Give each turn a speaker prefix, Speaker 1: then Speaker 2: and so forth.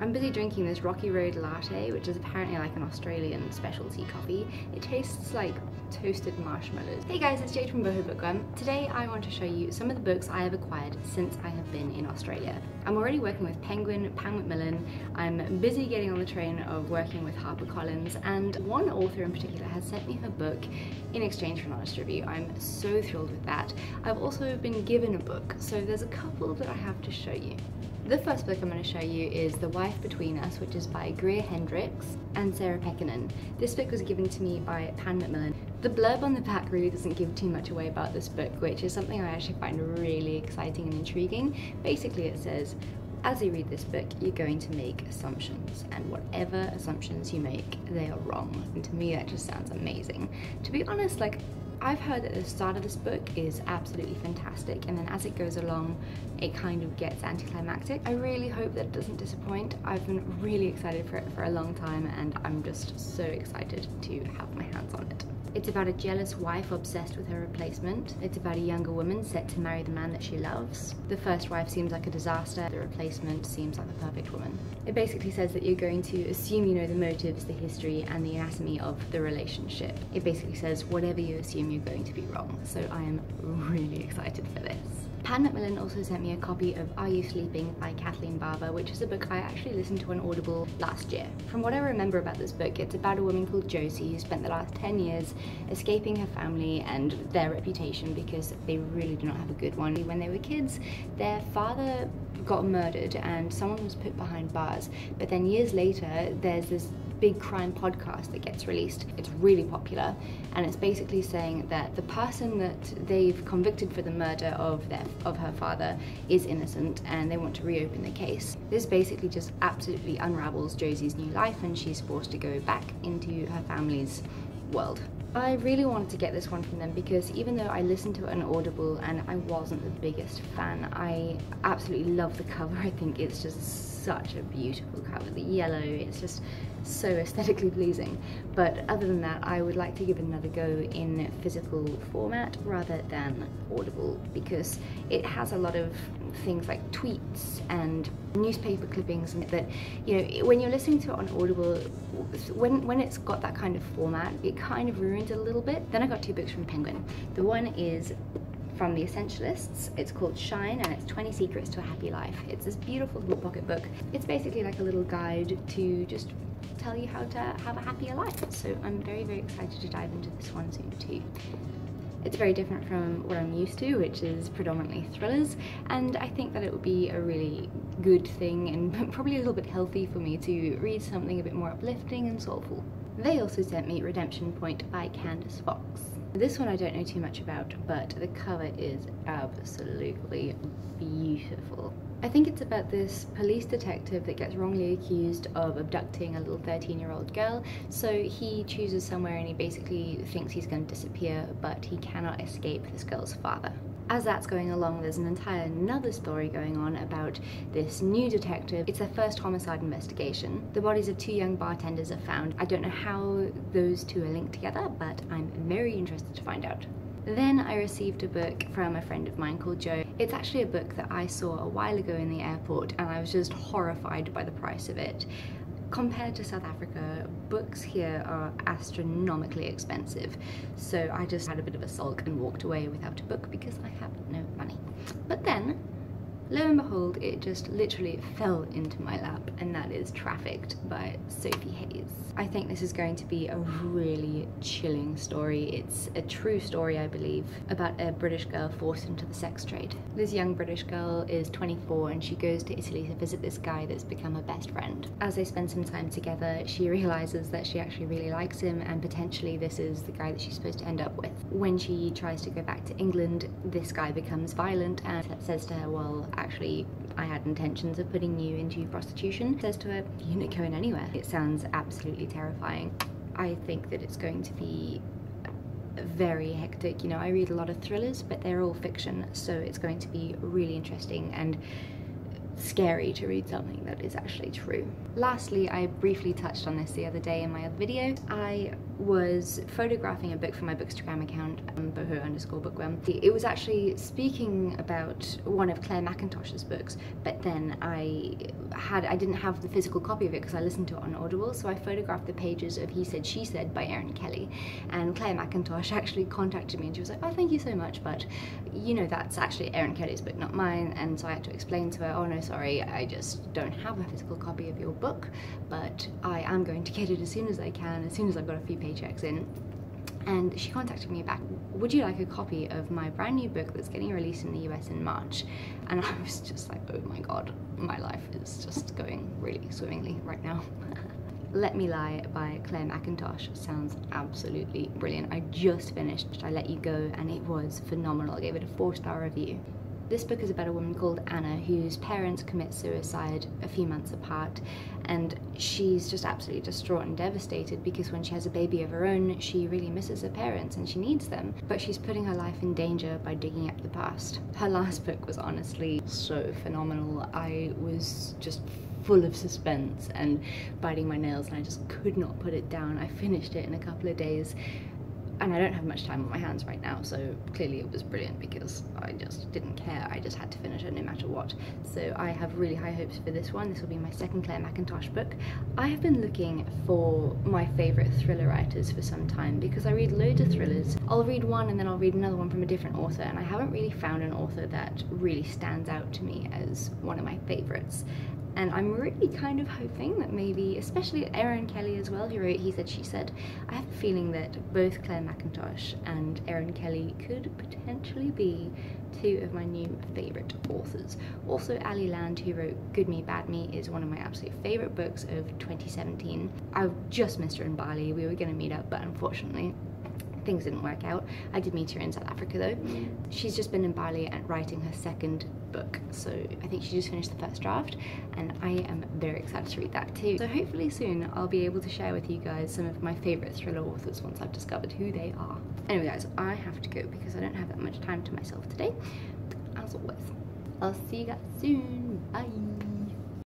Speaker 1: I'm busy drinking this Rocky Road latte, which is apparently like an Australian specialty coffee. It tastes like toasted marshmallows. Hey guys, it's Jade from Boho Bookworm. Today I want to show you some of the books I have acquired since I have been in Australia. I'm already working with Penguin, Pan Macmillan, I'm busy getting on the train of working with HarperCollins, and one author in particular has sent me her book in exchange for an honest review. I'm so thrilled with that. I've also been given a book, so there's a couple that I have to show you. The first book I'm going to show you is The Wife Between Us, which is by Greer Hendricks and Sarah Pekkanen. This book was given to me by Pan Macmillan. The blurb on the back really doesn't give too much away about this book, which is something I actually find really exciting and intriguing. Basically it says, as you read this book, you're going to make assumptions, and whatever assumptions you make, they are wrong. And to me that just sounds amazing. To be honest, like, I've heard that the start of this book is absolutely fantastic, and then as it goes along it kind of gets anticlimactic. I really hope that it doesn't disappoint. I've been really excited for it for a long time, and I'm just so excited to have my hands on it. It's about a jealous wife obsessed with her replacement. It's about a younger woman set to marry the man that she loves. The first wife seems like a disaster, the replacement seems like the perfect woman. It basically says that you're going to assume you know the motives, the history, and the anatomy of the relationship. It basically says whatever you assume, you're going to be wrong. So I am really excited for this. Pan Macmillan also sent me a copy of Are You Sleeping by Kathleen Barber, which is a book I actually listened to on Audible last year. From what I remember about this book, it's about a woman called Josie who spent the last 10 years escaping her family and their reputation because they really do not have a good one. When they were kids, their father got murdered and someone was put behind bars, but then years later there's this big crime podcast that gets released. It's really popular, and it's basically saying that the person that they've convicted for the murder of her father is innocent, and they want to reopen the case. This basically just absolutely unravels Josie's new life, and she's forced to go back into her family's world. I really wanted to get this one from them because even though I listened to it on Audible and I wasn't the biggest fan, I absolutely love the cover. I think it's just such a beautiful cover. The yellow, it's just so aesthetically pleasing. But other than that, I would like to give it another go in physical format rather than Audible, because it has a lot of things like tweets and newspaper clippings that, you know, when you're listening to it on Audible, when it's got that kind of format, it kind of ruins it a little bit. Then I got two books from Penguin. The one is from The Essentialists. It's called Shine, and it's 20 Secrets to a Happy Life. It's this beautiful little pocket book. It's basically like a little guide to just tell you how to have a happier life. So I'm very, very excited to dive into this one soon too. It's very different from what I'm used to, which is predominantly thrillers, and I think that it would be a really good thing and probably a little bit healthy for me to read something a bit more uplifting and soulful. They also sent me Redemption Point by Candice Fox. This one I don't know too much about, but the cover is absolutely beautiful. I think it's about this police detective that gets wrongly accused of abducting a little 13-year-old girl, so he chooses somewhere and he basically thinks he's going to disappear, but he cannot escape this girl's father. As that's going along, there's an entire another story going on about this new detective. It's their first homicide investigation. The bodies of two young bartenders are found. I don't know how those two are linked together, but I'm very interested to find out. Then I received a book from a friend of mine called Joe. It's actually a book that I saw a while ago in the airport, and I was just horrified by the price of it. Compared to South Africa, books here are astronomically expensive, so I just had a bit of a sulk and walked away without a book because I have no money. But then, lo and behold, it just literally fell into my lap, and that is Trafficked by Sophie Hayes. I think this is going to be a really chilling story. It's a true story, I believe, about a British girl forced into the sex trade. This young British girl is 24 and she goes to Italy to visit this guy that's become her best friend. As they spend some time together, she realizes that she actually really likes him, and potentially this is the guy that she's supposed to end up with. When she tries to go back to England, this guy becomes violent and says to her, well, actually, I had intentions of putting you into prostitution. Says to her, you're not going anywhere. It sounds absolutely terrifying. I think that it's going to be very hectic. You know, I read a lot of thrillers, but they're all fiction, so it's going to be really interesting and scary to read something that is actually true. Lastly, I briefly touched on this the other day in my other video. I was photographing a book for my Bookstagram account, boho_bookworm. It was actually speaking about one of Claire Mackintosh's books, but then I didn't have the physical copy of it because I listened to it on Audible, so I photographed the pages of He Said, She Said by Erin Kelly, and Claire Mackintosh actually contacted me and she was like, oh, thank you so much, but you know, that's actually Erin Kelly's book, not mine. And so I had to explain to her, oh no, sorry, I just don't have a physical copy of your book, but I am going to get it as soon as I can, as soon as I've got a few paychecks in. And she contacted me back, would you like a copy of my brand new book that's getting released in the US in March? And I was just like, oh my god, my life is just going really swimmingly right now. Let Me Lie by Claire Mackintosh sounds absolutely brilliant. I just finished I Let You Go and it was phenomenal. I gave it a 4-star review. This book is about a woman called Anna whose parents commit suicide a few months apart, and she's just absolutely distraught and devastated because when she has a baby of her own, she really misses her parents and she needs them, but she's putting her life in danger by digging up the past. Her last book was honestly so phenomenal. I was just full of suspense and biting my nails and I just could not put it down. I finished it in a couple of days. And I don't have much time on my hands right now, so clearly it was brilliant because I just didn't care. I just had to finish it no matter what. So I have really high hopes for this one. This will be my second Claire Mackintosh book. I have been looking for my favourite thriller writers for some time because I read loads of thrillers. I'll read one and then I'll read another one from a different author, and I haven't really found an author that really stands out to me as one of my favourites. And I'm really kind of hoping that maybe, especially Erin Kelly as well, who wrote He Said, She Said, I have a feeling that both Claire Mackintosh and Erin Kelly could potentially be two of my new favourite authors. Also, Ali Land, who wrote Good Me, Bad Me, is one of my absolute favourite books of 2017. I just missed her in Bali. We were going to meet up, but unfortunately things didn't work out. I did meet her in South Africa though. She's just been in Bali and writing her second book, so I think she just finished the first draft and I am very excited to read that too. So hopefully soon I'll be able to share with you guys some of my favourite thriller authors once I've discovered who they are. Anyway guys, I have to go because I don't have that much time to myself today. As always, I'll see you guys soon. Bye!